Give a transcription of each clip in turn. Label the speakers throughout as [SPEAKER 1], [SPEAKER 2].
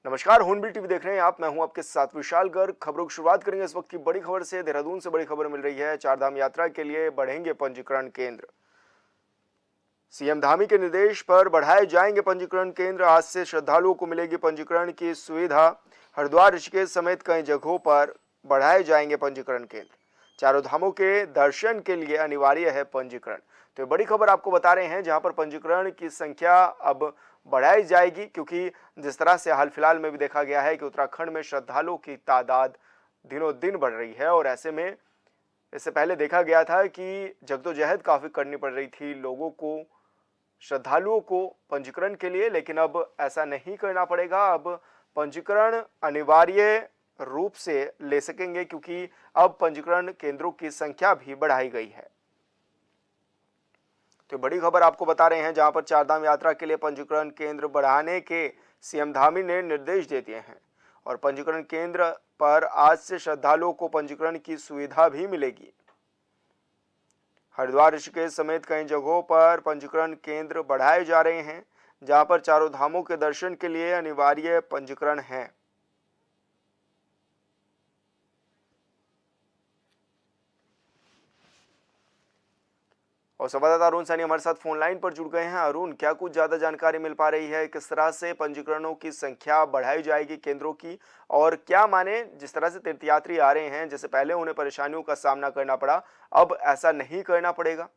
[SPEAKER 1] नमस्कार, हूनबिल टीवी देख रहे हैं आप। मैं हूं आपके साथ विशाल गर्ग। खबरों की शुरुआत करेंगे इस वक्त की बड़ी खबर से। देहरादून से बड़ी खबर मिल रही है। चारधाम यात्रा के लिए बढ़ेंगे पंजीकरण केंद्र। सीएम धामी के निर्देश पर बढ़ाए जाएंगे पंजीकरण केंद्र। आज से श्रद्धालुओं को मिलेगी पंजीकरण की सुविधा। हरिद्वार, ऋषिकेश समेत कई जगहों पर बढ़ाए जाएंगे पंजीकरण केंद्र। चारों धामों के दर्शन के लिए अनिवार्य है पंजीकरण। तो बड़ी खबर आपको बता रहे हैं, जहां पर पंजीकरण की संख्या अब बढ़ाई जाएगी, क्योंकि जिस तरह से हाल फिलहाल में भी देखा गया है कि उत्तराखंड में श्रद्धालुओं की तादाद दिनों दिन बढ़ रही है। और ऐसे में इससे पहले देखा गया था कि जद्दोजहद काफी करनी पड़ रही थी लोगों को, श्रद्धालुओं को पंजीकरण के लिए, लेकिन अब ऐसा नहीं करना पड़ेगा। अब पंजीकरण अनिवार्य रूप से ले सकेंगे, क्योंकि अब पंजीकरण केंद्रों की संख्या भी बढ़ाई गई है। तो बड़ी खबर आपको बता रहे हैं, जहां पर चारधाम यात्रा के लिए पंजीकरण केंद्र बढ़ाने के सीएम धामी ने निर्देश दे दिए हैं। और पंजीकरण केंद्र पर आज से श्रद्धालुओं को पंजीकरण की सुविधा भी मिलेगी। हरिद्वार, ऋषिकेश समेत कई जगहों पर पंजीकरण केंद्र बढ़ाए जा रहे हैं, जहां पर चारों धामों के दर्शन के लिए अनिवार्य पंजीकरण है। और संवाददाता अरुण सैनी हमारे साथ फोन लाइन पर जुड़ गए हैं। अरुण, क्या कुछ ज्यादा जानकारी मिल पा रही है? किस तरह से पंजीकरणों की संख्या बढ़ाई जाएगी केंद्रों की? और क्या माने, जिस तरह से तीर्थयात्री आ रहे हैं, जैसे पहले उन्हें परेशानियों का सामना करना पड़ा, अब ऐसा नहीं करना पड़ेगा?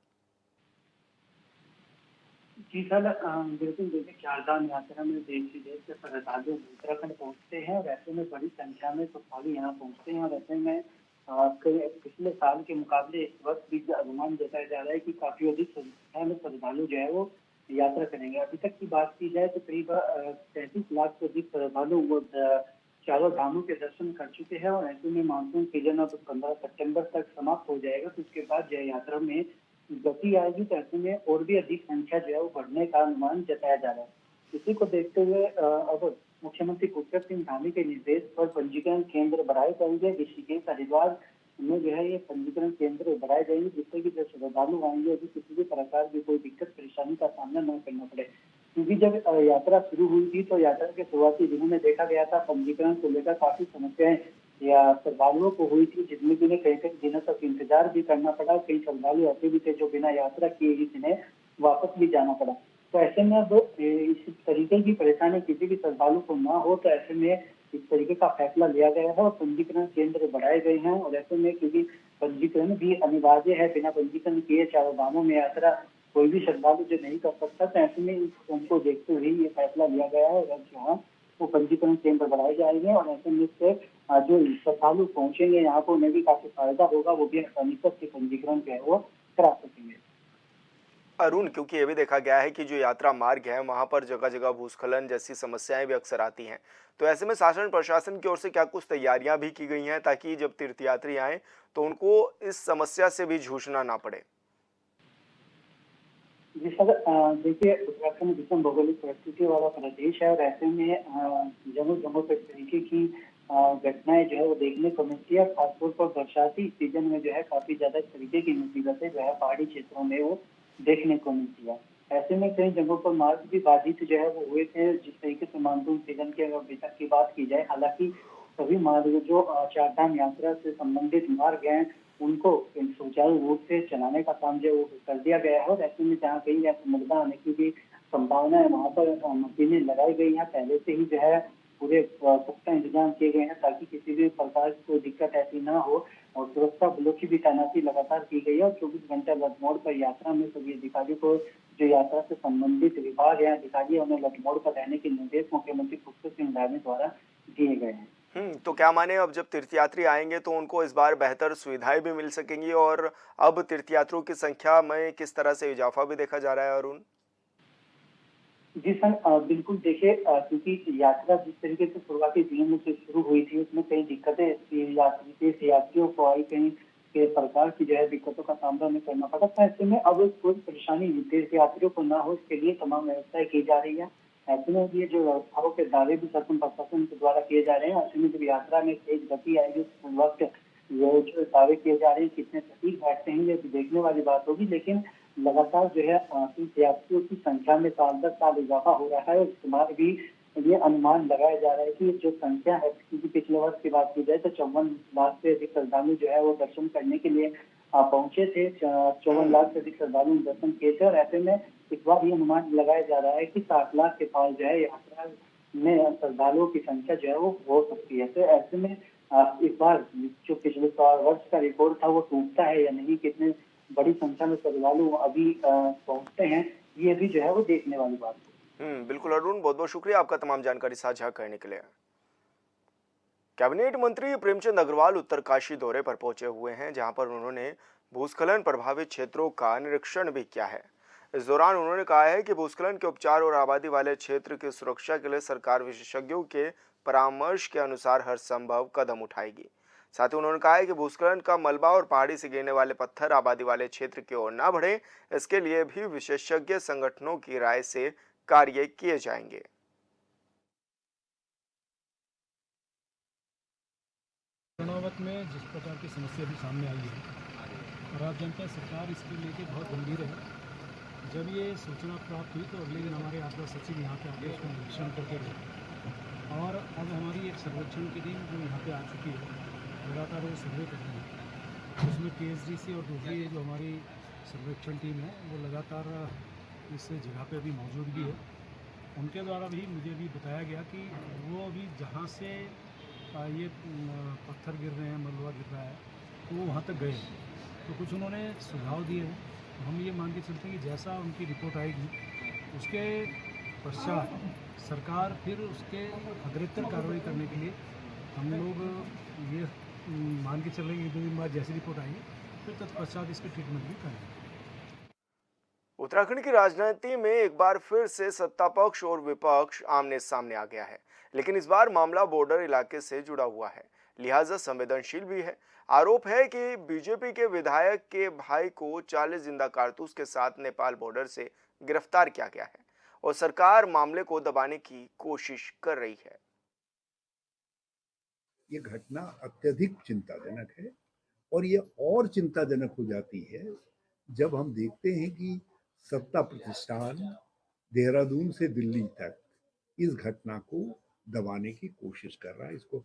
[SPEAKER 2] जी सर, बिल्कुल देखिए, चारधाम यात्रा में देश विदेश से श्रद्धालु उत्तराखंड पहुंचते हैं और ऐसे में बड़ी संख्या में श्रद्धालु यहाँ पहुंचते हैं। और ऐसे में पिछले साल के मुकाबले इस वक्त भी जो अनुमान जताया जा रहा है कि काफी अधिक संख्या में श्रद्धालु जो है वो यात्रा करेंगे। अभी तक की बात की जाए तो करीब 33 लाख से अधिक श्रद्धालु वो चारों धामों के दर्शन कर चुके हैं। और ऐसे में मानसून सीजन अब 15 सितंबर तक समाप्त हो जाएगा, तो उसके बाद जय यात्रा में गति आएगी। तो ऐसे में और भी अधिक संख्या जो है वो बढ़ने का अनुमान जताया जा रहा है। इसी को देखते हुए अब मुख्यमंत्री पुष्कर सिंह धामी के निर्देश पर पंजीकरण केंद्र बढ़ाए जाएंगे। ऋषिकेश, हरिद्वार में जो है ये पंजीकरण केंद्र बढ़ाए जाएंगे, जिससे कि जो श्रद्धालु आएंगे अभी किसी भी प्रकार की कोई दिक्कत परेशानी का सामना न करना पड़े। क्योंकि जब यात्रा शुरू हुई थी तो यात्रा के शुरुआती दिनों में देखा गया था पंजीकरण को लेकर काफी समस्याएं या श्रद्धालुओं को हुई थी, जिनमें जिन्हें कई कई दिनों तक इंतजार भी करना पड़ा। कई श्रद्धालु ऐसे भी थे जो बिना यात्रा किए ही जिन्हें वापस भी जाना पड़ा। तो ऐसे में अब इस तरीके की परेशानी किसी भी श्रद्धालु को ना हो, तो ऐसे में इस तरीके का फैसला लिया गया है और पंजीकरण केंद्र बढ़ाए गए हैं। और ऐसे में क्योंकि पंजीकरण भी अनिवार्य है, बिना पंजीकरण किए चारों धामों में यात्रा कोई भी श्रद्धालु जो नहीं कर सकता, तो ऐसे में उनको देखते हुए ये फैसला लिया गया है। और जहाँ वो पंजीकरण केंद्र बढ़ाए जाएंगे और ऐसे में से जो श्रद्धालु पहुंचेंगे यहाँ पर उन्हें भी काफी फायदा होगा, वो भी आसानी से पंजीकरण जो है वो करा सकेंगे।
[SPEAKER 1] अरुण, क्योंकि ये भी देखा गया है कि जो यात्रा मार्ग है वहां पर जगह जगह भूस्खलन जैसी समस्याएं भी अक्सर आती हैं। तो ऐसे में शासन प्रशासन की ओर से क्या कुछ तैयारियां भी की गई हैं, ताकि जब तीर्थयात्री आए तो उनको इस समस्या से भी जूझना ना पड़े?
[SPEAKER 2] जी सर, देखिए, उत्तराखंड विषम भौगोलिक परिस्थिति वाला प्रदेश है और ऐसे में जगह जगह पर इस तरीके की घटनाएं जो है वो देखने को मिलती है। खासतौर पर बरसाती सीजन में जो है काफी ज्यादा इस तरीके की मुसीबतें जो है पहाड़ी क्षेत्रों में वो देखने को मिलती है। ऐसे में कई जगहों पर मार्ग भी बाधित जो है वो हुए थे, जिस तरीके से मानसून सीजन के अभी तक की बात की जाए। हालांकि सभी मार्ग जो चारधाम यात्रा से संबंधित मार्ग हैं उनको सुचारू रूप से चलाने का काम जो कर दिया गया है। और ऐसे में जहाँ कहीं मुद्दा आने की भी संभावना है, वहाँ पर मशीनें लगाई गई हैं। पहले से ही जो है पूरे पुख्ता इंतजाम किए गए हैं ताकि किसी भी प्रकार की कोई दिक्कत ऐसी ना हो। और सुरक्षा बलों की भी तैनाती लगातार की गई है और 24 घंटे लठमोड़ पर यात्रा में सभी अधिकारियों को, जो यात्रा से संबंधित विभाग या अधिकारी है, उन्हें लठमोड़ पर रहने के निर्देश मुख्यमंत्री पुष्कर सिंह धामी द्वारा दिए गए हैं।
[SPEAKER 1] तो क्या माने, अब जब तीर्थयात्री आएंगे तो उनको इस बार बेहतर सुविधाएं भी मिल सकेंगी? और अब तीर्थयात्रियों की संख्या में किस तरह से इजाफा भी देखा जा रहा है, अरुण?
[SPEAKER 2] जी सर, बिल्कुल देखिए, क्योंकि यात्रा जिस तरीके से शुरुआती दिनों से शुरू हुई थी उसमें कई दिक्कतें यात्रियों को आई, कई के प्रकार की जो है दिक्कतों का सामना नहीं करना पड़ा। तो ऐसे में अब कोई परेशानी तीर्थ यात्रियों को ना हो, इसके लिए तमाम व्यवस्थाएं की जा रही है। ऐसे में ये जो व्यवस्थाओं के दावे भी शासन प्रशासन के द्वारा किए जा रहे हैं। ऐसे में जब यात्रा में तेज गति आएगी उस वक्त ये जो दावे किए जा रहे हैं कितने सटीक बैठते हैं ये भी देखने वाली बात होगी। लेकिन लगातार जो है तीर्थयात्रियों की संख्या में साल दर साल इजाफा हो रहा है और इस बार भी ये अनुमान लगाया जा रहा है कि जो संख्या है, क्योंकि पिछले वर्ष की बात की जाए तो 54 लाख से अधिक श्रद्धालु जो है वो दर्शन करने के लिए पहुंचे थे। 54 लाख से अधिक श्रद्धालु ने दर्शन किए थे और ऐसे में इस बार ये अनुमान लगाया जा रहा है कि 60 लाख के पास जो है यात्रा में श्रद्धालुओं की संख्या जो है वो हो सकती है। तो ऐसे में इस बार जो पिछले वर्ष का रिकॉर्ड था वो टूटता है या नहीं, कितने बड़ी संख्या में श्रद्धालु अभी पहुंचते हैं, ये भी जो है वो देखने वाली बात है।
[SPEAKER 1] बिल्कुल अरुण, बहुत बहुत शुक्रिया आपका तमाम जानकारी साझा करने के लिए। कैबिनेट मंत्री प्रेमचंद अग्रवाल उत्तरकाशी दौरे पर पहुंचे हुए हैं, जहां पर उन्होंने भूस्खलन प्रभावित क्षेत्रों का निरीक्षण भी किया है। इस दौरान उन्होंने कहा है कि भूस्खलन के उपचार और आबादी वाले क्षेत्र की सुरक्षा के लिए सरकार विशेषज्ञों के परामर्श के अनुसार हर संभव कदम उठाएगी। साथ ही उन्होंने कहा है कि भूस्खलन का मलबा और पहाड़ी से गिरने वाले पत्थर आबादी वाले क्षेत्र की ओर न बढ़े, इसके लिए भी विशेषज्ञ संगठनों की राय से कार्य किए जाएंगे।
[SPEAKER 3] कर्नावत में जिस प्रकार की समस्या भी सामने आई है और आप जानते हैं सरकार इसके लेके बहुत गंभीर है। जब ये सूचना प्राप्त हुई तो अगले दिन हमारे आपदा सचिव यहाँ पे आके उसका निरीक्षण करके गए और अब हमारी एक सर्वेक्षण की टीम जो यहाँ पे आ चुकी है, लगातार वो सर्वे कर रही है। उसमें PSDC और दूसरी जो हमारी सर्वेक्षण टीम है वो लगातार इस जगह पे अभी मौजूद भी है। उनके द्वारा भी मुझे भी बताया गया कि वो अभी जहाँ से ये पत्थर गिर रहे हैं, मलबा गिर रहा है, तो वो वहाँ तक गए। तो कुछ उन्होंने सुझाव दिए हैं, तो हम ये मान के चलते हैं कि जैसा उनकी रिपोर्ट आएगी उसके पश्चात सरकार फिर उसके अग्रेतर कार्रवाई करने के लिए हम लोग ये मान के चल रहे हैं कि 2 दिन बाद जैसी रिपोर्ट आएगी फिर तत्पश्चात इसकी ट्रीटमेंट भी करेंगे।
[SPEAKER 1] उत्तराखंड की राजनीति में एक बार फिर से सत्ता पक्ष और विपक्ष आमने सामने आ गया है, लेकिन इस बार मामला बॉर्डर इलाके से जुड़ा हुआ है, लिहाजा संवेदनशील भी है। आरोप है कि बीजेपी के विधायक के भाई को 40 जिंदा कारतूस के साथ नेपाल बॉर्डर से गिरफ्तार किया गया है और सरकार मामले को दबाने की कोशिश कर रही है।
[SPEAKER 4] ये घटना अत्यधिक चिंताजनक है और ये और चिंताजनक हो जाती है जब हम देखते हैं कि सत्ता प्रतिष्ठान देहरादून से दिल्ली तक इस घटना को दबाने की कोशिश कर रहा है। इसको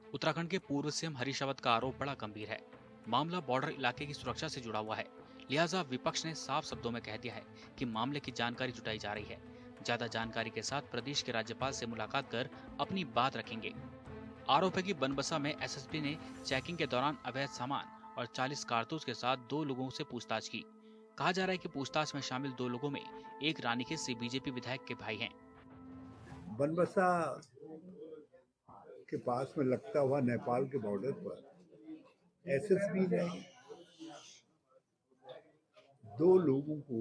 [SPEAKER 5] उत्तराखंड के पूर्व सीएम हरीश रावत का आरोप बड़ा गंभीर है। मामला बॉर्डर इलाके की सुरक्षा से जुड़ा हुआ है, लिहाजा विपक्ष ने साफ शब्दों में कह दिया है कि मामले की जानकारी जुटाई जा रही है। ज्यादा जानकारी के साथ प्रदेश के राज्यपाल से मुलाकात कर अपनी बात रखेंगे। आरोप है कि बनबसा में एसएसपी ने चेकिंग के दौरान अवैध सामान और 40 कारतूस के साथ 2 लोगों से पूछताछ की। कहा जा रहा है कि पूछताछ में शामिल 2 लोगों में एक रानीखेत से बीजेपी विधायक के भाई हैं।
[SPEAKER 4] बनबसा के पास में लगता हुआ नेपाल के बॉर्डर पर एसएसपी ने 2 लोगों को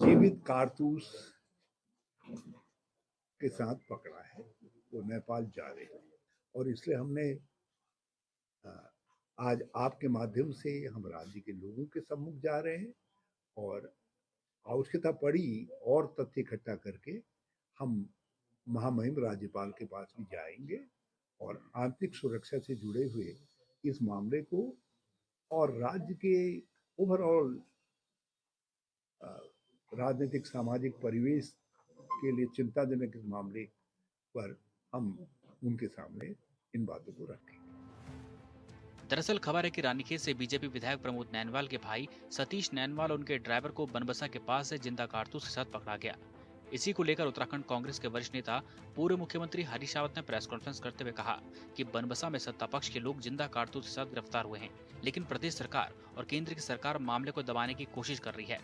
[SPEAKER 4] जीवित कारतूस के साथ पकड़ा है। वो नेपाल जा रहे हैं और इसलिए हमने आज आपके माध्यम से हम राज्य के लोगों के सम्मुख जा रहे हैं और आवश्यकता पड़ी और तथ्य इकट्ठा करके हम महामहिम राज्यपाल के पास भी जाएंगे और आंतरिक सुरक्षा से जुड़े हुए इस मामले को और राज्य के ओवरऑल राजनीतिक सामाजिक परिवेश के लिए चिंताजनक इस मामले पर हम उनके सामने इन बातों को रखेंगे।
[SPEAKER 5] दरअसल खबर है कि रानीखेत से बीजेपी विधायक प्रमोद नैनवाल के भाई सतीश नैनवाल और उनके ड्राइवर को बनबसा के पास से जिंदा कारतूस के साथ पकड़ा गया। इसी को लेकर उत्तराखंड कांग्रेस के वरिष्ठ नेता पूर्व मुख्यमंत्री हरीश रावत ने प्रेस कॉन्फ्रेंस करते हुए कहा कि बनबसा में सत्ता पक्ष के लोग जिंदा कारतूस के साथ गिरफ्तार हुए हैं, लेकिन प्रदेश सरकार और केंद्र की सरकार मामले को दबाने की कोशिश कर रही है।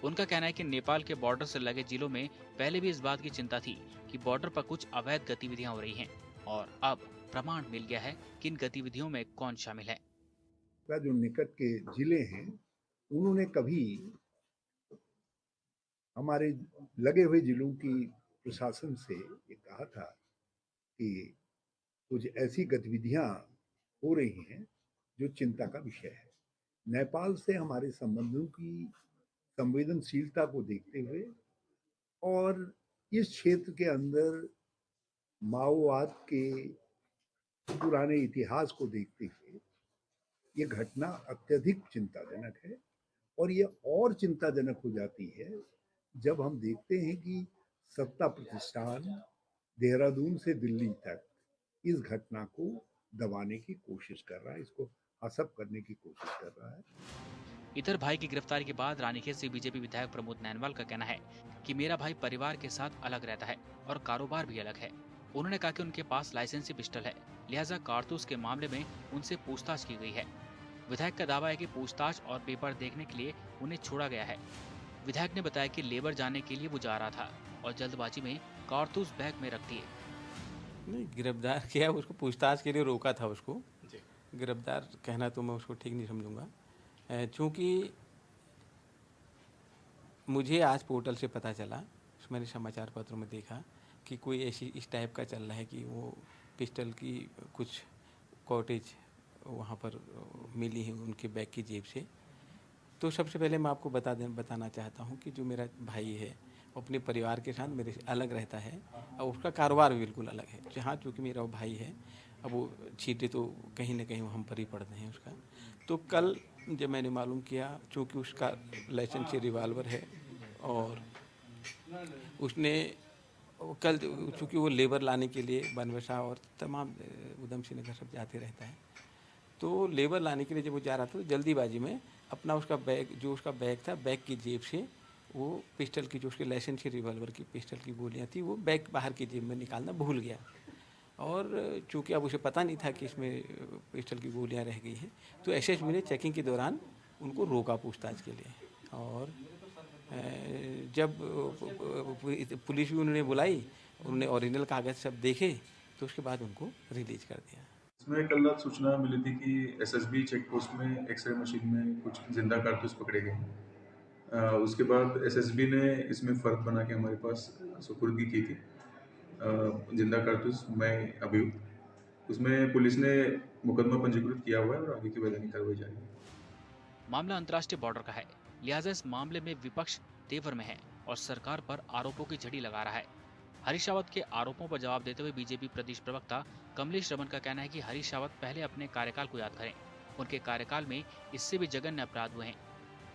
[SPEAKER 5] उनका कहना है कि नेपाल के बॉर्डर से लगे जिलों में पहले भी इस बात की चिंता थी कि बॉर्डर पर कुछ अवैध गतिविधियां हो रही हैं और अब प्रमाण मिल गया है कि इन गतिविधियों में कौन शामिल है।
[SPEAKER 4] जो निकट के जिले हैं उन्होंने कभी हमारे लगे हुए जिलों की प्रशासन से ये कहा था कि कुछ ऐसी गतिविधियां हो रही हैं जो चिंता का विषय है। नेपाल से हमारे संबंधों की संवेदनशीलता को देखते हुए और इस क्षेत्र के अंदर माओवाद के पुराने इतिहास को देखते हुए ये घटना अत्यधिक चिंताजनक है। और ये और चिंताजनक हो जाती है जब हम देखते हैं कि सत्ता प्रतिष्ठान देहरादून से दिल्ली तक इस घटना को दबाने की कोशिश कर रहा है, इसको हसप करने की कोशिश कर रहा है।
[SPEAKER 5] इधर भाई की गिरफ्तारी के बाद रानीखेत से बीजेपी विधायक प्रमोद नैनवाल का कहना है कि मेरा भाई परिवार के साथ अलग रहता है और कारोबार भी अलग है। उन्होंने कहा कि उनके पास लाइसेंसी पिस्टल है, लिहाजा कारतूस के मामले में उनसे पूछताछ की गई है। विधायक का दावा है कि पूछताछ और पेपर देखने के लिए उन्हें छोड़ा गया है। विधायक ने बताया कि लेबर जाने के लिए वो जा रहा था और जल्दबाजी में कारतूस बैग में रख दिए।
[SPEAKER 6] नहीं, गिरफ्तार किया, उसको पूछताछ के लिए रोका था उसको। गिरफ्तार कहना तो मैं उसको ठीक नहीं समझूंगा, चूँकि मुझे आज पोर्टल से पता चला, मैंने समाचार पत्रों में देखा कि कोई ऐसी इस टाइप का चल रहा है कि वो पिस्टल की कुछ कॉटेज वहाँ पर मिली है उनके बैग की जेब से। तो सबसे पहले मैं आपको बताना चाहता हूँ कि जो मेरा भाई है अपने परिवार के साथ मेरे से अलग रहता है और उसका कारोबार भी बिल्कुल अलग है। जहाँ चूँकि मेरा वो भाई है, अब वो छींटे तो कहीं ना कहीं हम पर ही पड़ते हैं उसका। तो कल जब मैंने मालूम किया, चूँकि उसका लाइसेंस रिवाल्वर है और उसने कल चूँकि वो लेबर लाने के लिए बनबसा और तमाम उधमसिंह नगर सब जाते रहता है, तो लेबर लाने के लिए जब वो जा रहा था तो जल्दीबाजी में अपना उसका बैग, जो उसका बैग था, बैग की जेब से वो पिस्टल की, जो उसके लाइसेंसी रिवॉल्वर की पिस्टल की गोलियां थी, वो बैग बाहर की जेब में निकालना भूल गया। और चूँकि अब उसे पता नहीं था कि इसमें पिस्टल की गोलियां रह गई हैं, तो एसएसबी ने चेकिंग के दौरान उनको रोका पूछताछ के लिए। और जब पुलिस भी उन्होंने बुलाई, उन्होंने ओरिजिनल कागज़ सब देखे, तो उसके बाद उनको रिलीज कर दिया।
[SPEAKER 7] इसमें कल रात सूचना मिली थी कि एसएसबी चेक पोस्ट में एक्सरे मशीन में कुछ जिंदा कारतूस पकड़े गए। उसके बाद एसएसबी ने इसमें फ़र्क बना के हमारे पास सुपुर्दगी की थी जिंदा कारतूस में अभियुक्त। उसमें पुलिस ने मुकदमा पंजीकृत किया हुआ है और आगे की वैधानिक कार्रवाई जारी है।
[SPEAKER 5] मामला अंतर्राष्ट्रीय बॉर्डर का है, लिहाजा इस मामले में विपक्ष तेवर में है और सरकार पर आरोपों की झड़ी लगा रहा है। हरीश रावत के आरोपों पर जवाब देते हुए बीजेपी प्रदेश प्रवक्ता कमलेश रमन का कहना है कि हरीश रावत पहले अपने कार्यकाल को याद करें, उनके कार्यकाल में इससे भी जघन्य अपराध हुए हैं।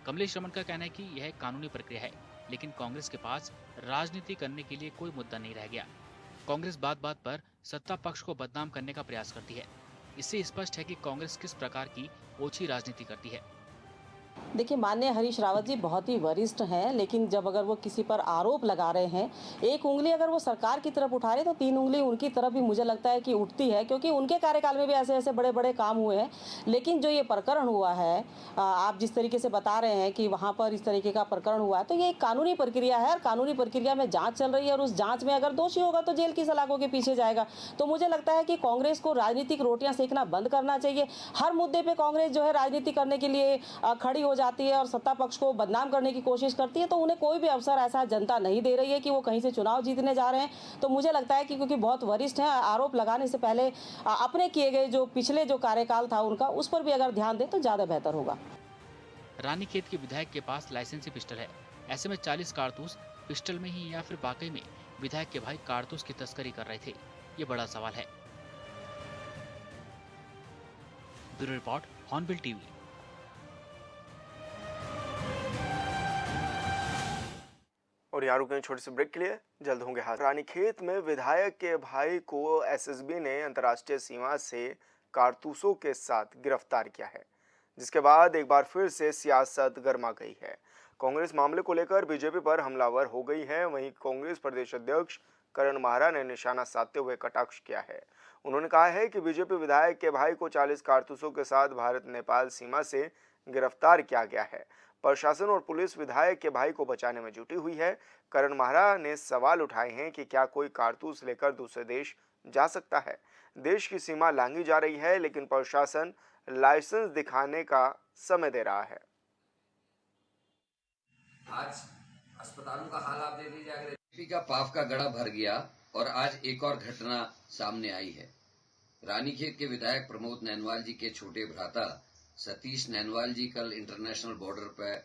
[SPEAKER 5] कमलेश रमन का कहना है कि यह कानूनी प्रक्रिया है, लेकिन कांग्रेस के पास राजनीति करने के लिए कोई मुद्दा नहीं रह गया। कांग्रेस बात बात पर सत्ता पक्ष को बदनाम करने का प्रयास करती है। इससे स्पष्ट है कि कांग्रेस किस प्रकार की ओछी राजनीति करती है।
[SPEAKER 8] देखिए, माननीय हरीश रावत जी बहुत ही वरिष्ठ हैं, लेकिन जब अगर वो किसी पर आरोप लगा रहे हैं, एक उंगली अगर वो सरकार की तरफ उठा रहे तो 3 उंगली उनकी तरफ भी मुझे लगता है कि उठती है, क्योंकि उनके कार्यकाल में भी ऐसे ऐसे बड़े बड़े काम हुए हैं। लेकिन जो ये प्रकरण हुआ है, आप जिस तरीके से बता रहे हैं कि वहाँ पर इस तरीके का प्रकरण हुआ है, तो ये एक कानूनी प्रक्रिया है और कानूनी प्रक्रिया में जाँच चल रही है और उस जाँच में अगर दोषी होगा तो जेल की सलाखों के पीछे जाएगा। तो मुझे लगता है कि कांग्रेस को राजनीतिक रोटियाँ सेकना बंद करना चाहिए। हर मुद्दे पर कांग्रेस जो है राजनीति करने के लिए खड़ी हो जाती है और सत्ता पक्ष को बदनाम करने की कोशिश करती है, तो उन्हें कोई भी अवसर ऐसा जनता नहीं दे रही है कि वो कहीं से चुनाव जीतने जा रहे हैं। तो मुझे लगता है कि क्योंकि बहुत वरिष्ठ हैं, आरोप लगाने से पहले अपने किए गए जो पिछले जो कार्यकाल था उनका, उस पर भी अगर ध्यान दें तो ज्यादा बेहतर होगा।
[SPEAKER 5] रानीखेत के विधायक के पास लाइसेंसी पिस्टल है, ऐसे में 40 कारतूस पिस्टल में ही या फिर वाकई में विधायक के भाई कारतूस की तस्करी कर रहे थे, ये बड़ा सवाल है। Bureau report, hornbill TV.
[SPEAKER 1] और यहाँ रुके छोटे से ब्रेक के लिए, जल्द होंगे हाथ। रानीखेत में विधायक के भाई को एसएसबी ने अंतर्राष्ट्रीय सीमा से कारतूसों के साथ गिरफ्तार किया है, जिसके बाद एक बार फिर से सियासत गर्मा गई है। कांग्रेस मामले को लेकर बीजेपी पर हमलावर हो गई है। वहीं कांग्रेस प्रदेश अध्यक्ष करण माहरा ने निशाना साधते हुए कटाक्ष किया है। उन्होंने कहा है कि बीजेपी विधायक के भाई को 40 कारतूसों के साथ भारत नेपाल सीमा से गिरफ्तार किया गया है। प्रशासन और पुलिस विधायक के भाई को बचाने में जुटी हुई है। करण माहरा ने सवाल उठाए हैं कि क्या कोई कारतूस लेकर दूसरे देश जा सकता है। देश की सीमा लांघी जा रही है, लेकिन प्रशासन लाइसेंस दिखाने का समय दे रहा है।
[SPEAKER 9] आज अस्पतालों का हाल आप देख लीजिए, अगर का पाप का गड़ा भर गया और आज एक और घटना सामने आई है। रानीखेत के विधायक प्रमोद नैनवाल जी के छोटे भ्राता सतीश नैनवाल जी कल इंटरनेशनल बॉर्डर पर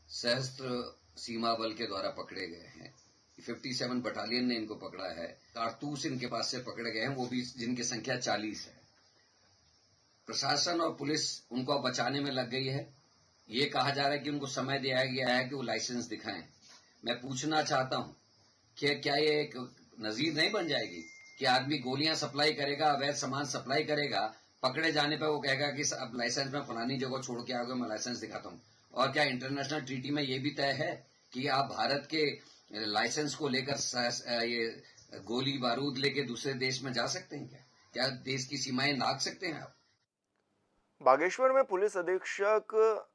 [SPEAKER 9] सशस्त्र सीमा बल के द्वारा पकड़े गए हैं। 57 बटालियन ने इनको पकड़ा है। कारतूस इनके पास से पकड़े गए हैं, वो भी जिनकी संख्या 40 है। प्रशासन और पुलिस उनको बचाने में लग गई है। ये कहा जा रहा है कि उनको समय दिया गया है कि वो लाइसेंस दिखाएं। मैं पूछना चाहता हूं कि क्या ये एक नजीर नहीं बन जाएगी कि आदमी गोलियां सप्लाई करेगा, अवैध सामान सप्लाई करेगा, पकड़े जाने पर वो कहेगा कि अब लाइसेंस मैं फलानी जगह छोड़ के आओगे, मैं लाइसेंस दिखाता हूं। और क्या इंटरनेशनल ट्रीटी में ये भी तय है कि आप भारत के लाइसेंस को लेकर ये गोली बारूद लेके दूसरे देश में जा सकते हैं? क्या देश की सीमाएं नाप सकते हैं आप?
[SPEAKER 1] बागेश्वर में पुलिस अधीक्षक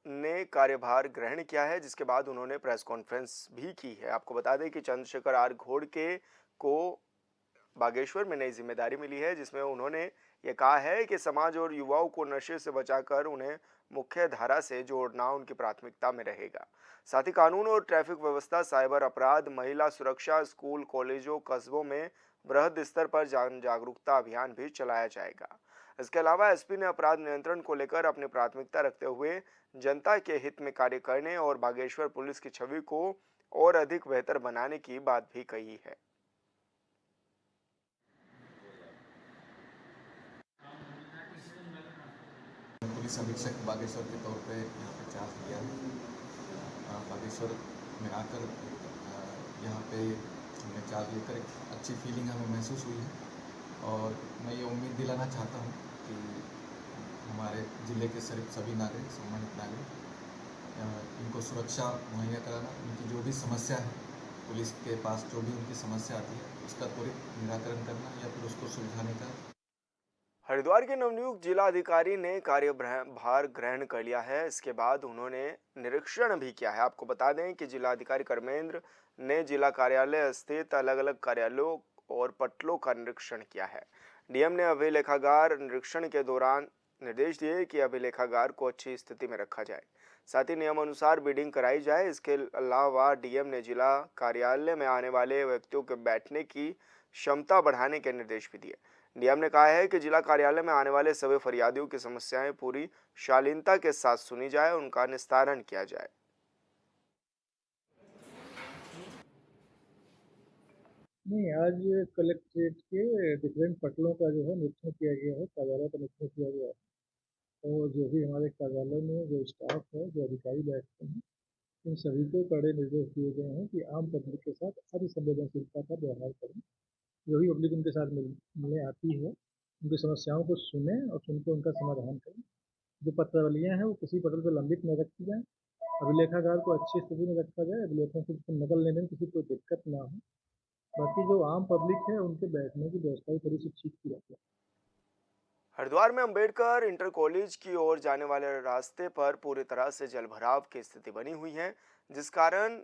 [SPEAKER 1] ने कार्यभार ग्रहण किया है, जिसके बाद उन्होंने प्रेस कॉन्फ्रेंस भी की है। आपको बता दें कि चंद्रशेखर आर घोड़के को बागेश्वर में नई जिम्मेदारी मिली है, जिसमें उन्होंने ये कहा है कि समाज और युवाओं को नशे से बचाकर उन्हें मुख्य धारा से जोड़ना उनकी प्राथमिकता में रहेगा। साथ ही कानून और ट्रैफिक व्यवस्था, साइबर अपराध, महिला सुरक्षा, स्कूल, कॉलेजों, कस्बों में बृहद स्तर पर जन जागरूकता अभियान भी चलाया जाएगा। इसके अलावा एसपी ने अपराध नियंत्रण को लेकर अपनी प्राथमिकता रखते हुए जनता के हित में कार्य करने और बागेश्वर पुलिस की छवि को और अधिक बेहतर बनाने की बात भी कही है।
[SPEAKER 10] पुलिस अधीक्षक बागेश्वर के तौर पे यहाँ पे चार्ज लिया है। बागेश्वर में आकर यहाँ पे हमने चार्ज लेकर एक अच्छी फीलिंग हमें महसूस हुई है और मैं ये उम्मीद दिलाना चाहता हूँ कि हमारे ज़िले के सभी नागरिक, सम्मानित नागरिक, इनको सुरक्षा मुहैया कराना, उनकी जो भी समस्या है, पुलिस के पास जो भी उनकी समस्या आती है उसका त्वरित निराकरण करना या फिर उसको सुलझाने का।
[SPEAKER 1] हरिद्वार के नवनियुक्त जिला अधिकारी ने कार्यभार ग्रहण कर लिया है। इसके बाद उन्होंने निरीक्षण भी किया है। आपको बता दें कि जिला अधिकारी कर्मेंद्र ने जिला कार्यालय स्थित अलग अलग कार्यालयों और पटलों का निरीक्षण किया है। डीएम ने अभिलेखागार निरीक्षण के दौरान निर्देश दिए कि अभिलेखागार को अच्छी स्थिति में रखा जाए, साथ ही नियम अनुसार बिडिंग कराई जाए। इसके अलावा डीएम ने जिला कार्यालय में आने वाले व्यक्तियों के बैठने की क्षमता बढ़ाने के निर्देश भी दिए। डीएम ने कहा है कि जिला कार्यालय में आने वाले सभी फरियादियों की समस्याएं पूरी शालीनता के साथ सुनी जाए, उनका निस्तारण किया जाए।
[SPEAKER 3] नहीं, आज कलेक्ट्रेट के डिफरेंट पटलों का जो है निरीक्षण किया गया है, कार्यालय का निरीक्षण किया गया है और जो भी हमारे कार्यालय में जो स्टाफ है, जो अधिकारी बैठते हैं, इन सभी को कड़े निर्देश दिए गए हैं कि आम पब्लिक के साथ सारी संवेदनशीलता का व्यवहार करें। जो भी पब्लिक उनके साथ मिलने आती है, उनकी समस्याओं को सुने और सुनकर उनका समाधान करें। जो पत्रावलियाँ हैं वो किसी पटल पर लंबित न रखी जाएँ, अभिलेखागार को अच्छी स्थिति में रखा जाए, अभिलेखों की नकल लेने में किसी को दिक्कत ना हो। बाकी जो आम पब्लिक है उनके बैठने की व्यवस्था भी थोड़ी सी ठीक की जाती है।
[SPEAKER 1] हरिद्वार में अंबेडकर इंटर कॉलेज की ओर जाने वाले रास्ते पर पूरी तरह से जलभराव की स्थिति बनी हुई है, जिस कारण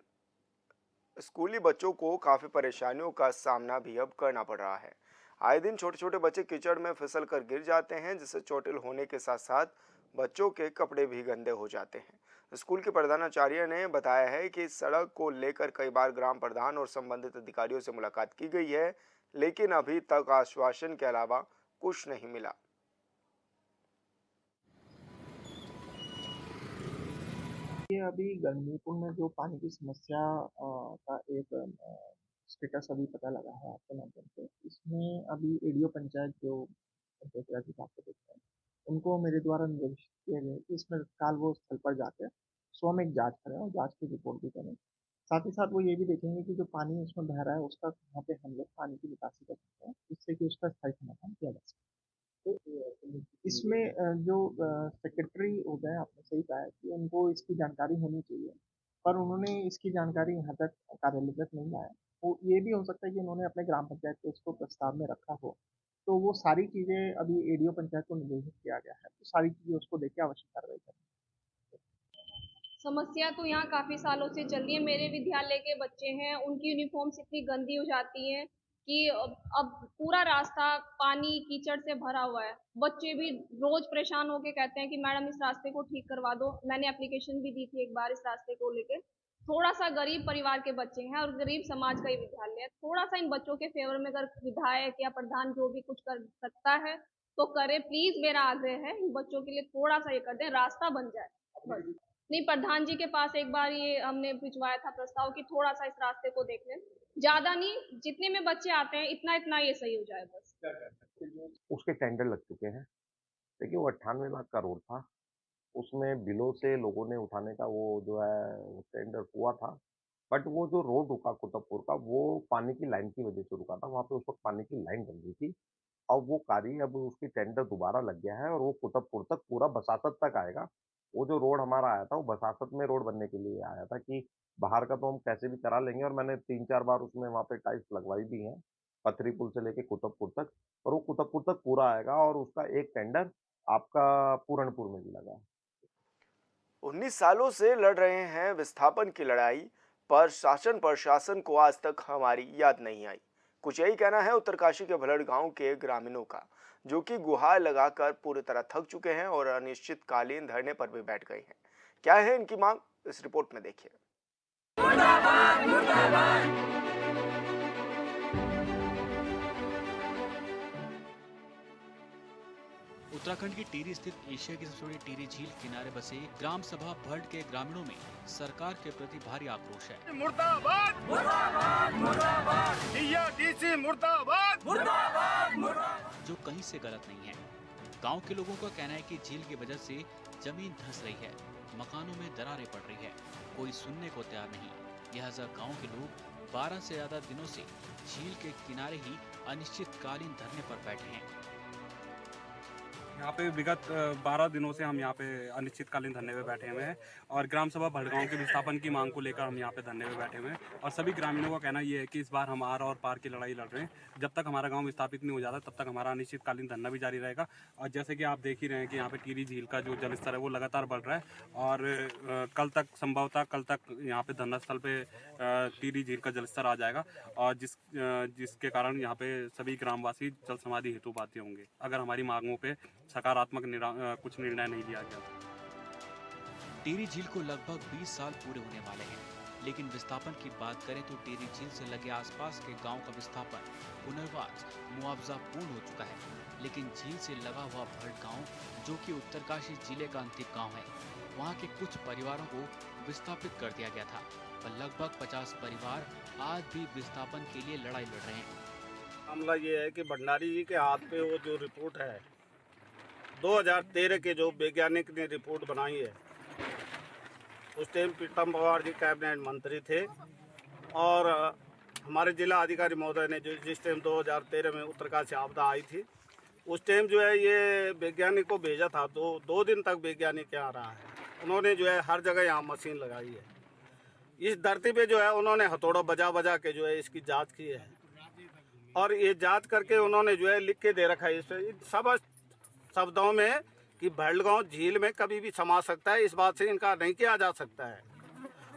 [SPEAKER 1] स्कूली बच्चों को काफी परेशानियों का सामना भी अब करना पड़ रहा है। आए दिन छोटे छोटे बच्चे कीचड़ में फिसल कर गिर जाते हैं, जिससे चोटिल होने के साथ साथ बच्चों के कपड़े भी गंदे हो जाते हैं। स्कूल के प्रधानाचार्य ने बताया है कि इस सड़क को लेकर कई बार ग्राम प्रधान और संबंधित अधिकारियों से मुलाकात की गई है, लेकिन अभी तक आश्वासन के अलावा कुछ नहीं मिला।
[SPEAKER 11] ये अभी गंगीपुर में जो पानी की समस्या का एक स्टेटस अभी पता लगा है आपके माध्यम से। इसमें अभी एडीओ पंचायत जो पंचायत राज विभाग के देखते हैं, उनको मेरे द्वारा निर्देशित किया गया कि इसमें तत्काल वो स्थल पर जाकर स्वयं एक जांच करें और जांच की रिपोर्ट भी करें। साथ ही साथ वो ये भी देखेंगे कि जो पानी इसमें बह रहा है उसका कहाँ पे हम लोग पानी की निकासी कर सकते हैं, जिससे कि उसका स्थायी समाधान किया जा सके। तो इसमें जो सेक्रेटरी हो गए, आपने सही कहा है कि उनको इसकी जानकारी होनी चाहिए, पर उन्होंने इसकी जानकारी यहाँ तक कार्यालय तक नहीं लाया। तो ये भी हो सकता है कि उन्होंने अपने ग्राम पंचायत को इसको प्रस्ताव में रखा हो, तो वो सारी चीज़ें अभी एडीओ पंचायत को निर्देशित किया गया है, तो सारी चीज़ें उसको देख के आवश्यक कार्रवाई करें।
[SPEAKER 12] समस्या तो यहाँ काफ़ी सालों से चल रही है। मेरे विद्यालय के बच्चे हैं, उनकी यूनिफॉर्म्स इतनी गंदी हो जाती हैं कि अब पूरा रास्ता पानी कीचड़ से भरा हुआ है। बच्चे भी रोज परेशान होके कहते हैं कि मैडम इस रास्ते को ठीक करवा दो। मैंने एप्लीकेशन भी दी थी एक बार इस रास्ते को लेके। थोड़ा सा गरीब परिवार के बच्चे हैं और गरीब समाज का ही विद्यालय है। थोड़ा सा इन बच्चों के फेवर में अगर विधायक या प्रधान जो भी कुछ कर सकता है तो करे। प्लीज मेरा आग्रह है, इन बच्चों के लिए थोड़ा सा ये कर दें, रास्ता बन जाए बस। नहीं, प्रधान जी के पास एक बार ये हमने भिजवाया था प्रस्ताव कि थोड़ा सा इस रास्ते को देख लें। ज्यादा नहीं, जितने में बच्चे आते हैं इतना इतना ये सही हो जाए बस।
[SPEAKER 13] उसके टेंडर लग चुके हैं देखिए वो 98 लाख का रोड था, उसमें बिलों से लोगों ने उठाने का वो जो है टेंडर हुआ था, बट वो जो रोड रुका कुतुबपुर का वो पानी की लाइन की वजह से रुका था, वहाँ पे उस वक़्त पानी की लाइन बन रही थी। अब वो कार्य अब उसकी टेंडर दोबारा लग गया है और वो कुतुबपुर तक पूरा बसासत तक आएगा। वो जो रोड हमारा आया था वो बसासत में रोड बनने के लिए आया था कि बाहर का तो हम कैसे भी करा लेंगे और मैंने 3-4 बार उसमें वहाँ पे टाइल्स लगवाई भी हैं, पथरी पुल से लेके कुतुबपुर तक और वो कुतुबपुर तक पूरा आएगा और उसका एक टेंडर आपका पूरनपुर में भी लगा है।
[SPEAKER 1] 19 सालों से लड़ रहे हैं विस्थापन की लड़ाई, पर शासन प्रशासन को आज तक हमारी याद नहीं आई। कुछ यही कहना है उत्तरकाशी के भलड़ गांव के ग्रामीणों का, जो कि गुहार लगाकर पूरी तरह थक चुके हैं और अनिश्चितकालीन धरने पर भी बैठ गए हैं। क्या है इनकी मांग, इस रिपोर्ट में देखिए।
[SPEAKER 14] मुर्दाबाद, मुर्दाबाद।
[SPEAKER 5] उत्तराखंड की टिहरी स्थित एशिया की सबसे बड़ी टिहरी झील किनारे बसे ग्राम सभा भल्ड के ग्रामीणों में सरकार के प्रति भारी आक्रोश है।
[SPEAKER 14] मुर्दाबाद, मुर्दाबाद, मुर्दाबाद, डीसी मुर्दाबाद, मुर्दाबाद, मुर्दाबाद,
[SPEAKER 5] जो कहीं से गलत नहीं है। गांव के लोगों का कहना है कि झील की वजह से जमीन धंस रही है, मकानों में दरारें पड़ रही है, कोई सुनने को तैयार नहीं। लिहाजा गांव के लोग 12 से ज्यादा दिनों से झील के किनारे ही अनिश्चितकालीन धरने पर बैठे हैं।
[SPEAKER 15] यहाँ पे विगत 12 दिनों से हम यहाँ पे अनिश्चितकालीन धरने पे बैठे हुए हैं और ग्राम सभा भड़गांव के विस्थापन की मांग को लेकर हम यहाँ पे धरने पे बैठे हुए हैं और सभी ग्रामीणों का कहना ये है कि इस बार हम आर और पार की लड़ाई लड़ रहे हैं। जब तक हमारा गांव विस्थापित नहीं हो जाता तब तक हमारा अनिश्चितकालीन धरना भी जारी रहेगा। और जैसे कि आप देख ही रहे हैं कि यहाँ पे टिहरी झील का जो जलस्तर है वो लगातार बढ़ रहा है और कल तक संभवतः यहाँ पे धरना स्थल पे टिहरी झील का जलस्तर आ जाएगा और जिसके कारण यहाँ पे सभी ग्रामवासी जल समाधि हेतु बाध्य होंगे अगर हमारी मांगों पे सकारात्मक कुछ निर्णय नहीं लिया गया।
[SPEAKER 5] टिहरी झील को लगभग 20 साल पूरे होने वाले हैं, लेकिन विस्थापन की बात करें तो टिहरी झील से लगे आसपास के गांव का विस्थापन, पुनर्वास, मुआवजा पूर्ण हो चुका है। लेकिन झील से लगा हुआ भल्ड गांव, जो कि उत्तरकाशी जिले का अंतिम गांव है, वहां के कुछ परिवारों को विस्थापित कर दिया गया था, पर लगभग 50 परिवार आज भी विस्थापन के लिए लड़ाई लड़ रहे हैं।
[SPEAKER 16] मामला ये है कि भंडारी जी के हाथ पे वो जो रिपोर्ट है 2013 के जो वैज्ञानिक ने रिपोर्ट बनाई है, उस टाइम प्रीतम पवार जी कैबिनेट मंत्री थे और हमारे जिला अधिकारी महोदय ने जो जिस टाइम 2013 में उत्तरकाशी आपदा आई थी उस टाइम जो है ये वैज्ञानिक को भेजा था। तो 2 दिन तक वैज्ञानिक यहाँ रहा है, उन्होंने जो है हर जगह यहाँ मशीन लगाई है। इस धरती पे जो है उन्होंने हथौड़ा बजा बजा के जो है इसकी जाँच की है और ये जाँच करके उन्होंने जो है लिख के दे रखा है इस सब शब्दों में कि भल्डगांव झील में कभी भी समा सकता है, इस बात से इनकार नहीं किया जा सकता है।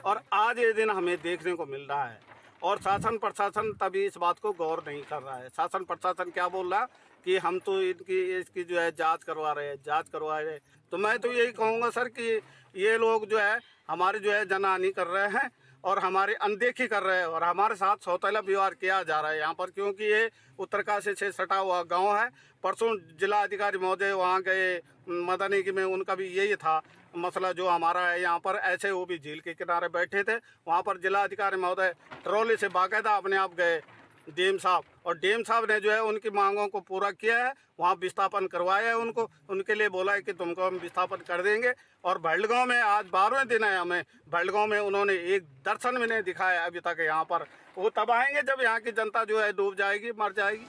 [SPEAKER 16] और आज ये दिन हमें देखने को मिल रहा है और शासन प्रशासन तभी इस बात को गौर नहीं कर रहा है। शासन प्रशासन क्या बोल रहा कि हम तो इसकी जो है जांच करवा रहे हैं। तो मैं तो यही कहूँगा सर कि ये लोग जो है हमारे जो है जनहानि कर रहे हैं और हमारी अनदेखी कर रहे हैं और हमारे साथ सौतेला व्यवहार किया जा रहा है यहाँ पर, क्योंकि ये उत्तरकाशी से सटा हुआ गांव है। परसों जिला अधिकारी महोदय वहाँ गए मदनी की में, उनका भी यही था मसला जो हमारा है यहाँ पर। ऐसे वो भी झील के किनारे बैठे थे, वहाँ पर जिला अधिकारी महोदय ट्रॉली से बाकायदा अपने आप गए डीएम साहब, और डीएम साहब ने जो है उनकी मांगों को पूरा किया है, वहाँ विस्थापन करवाया है उनको, उनके लिए बोला है कि तुमको हम विस्थापन कर देंगे। और भल्डगांव में आज 12वें दिन है, हमें भल्डगांव में उन्होंने एक दर्शन भी नहीं दिखाया अभी तक यहाँ पर। वो तब आएंगे जब यहाँ की जनता जो है डूब जाएगी, मर जाएगी।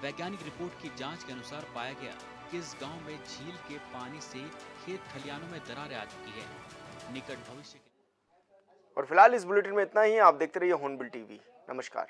[SPEAKER 5] वैज्ञानिक रिपोर्ट की जांच के अनुसार पाया गया कि इस गांव में झील के पानी से खेत खलियानों में दरारें आ चुकी है। निकट भविष्य के
[SPEAKER 1] और फिलहाल इस बुलेटिन में इतना ही। आप देखते रहिए हॉर्नबिल टीवी। नमस्कार।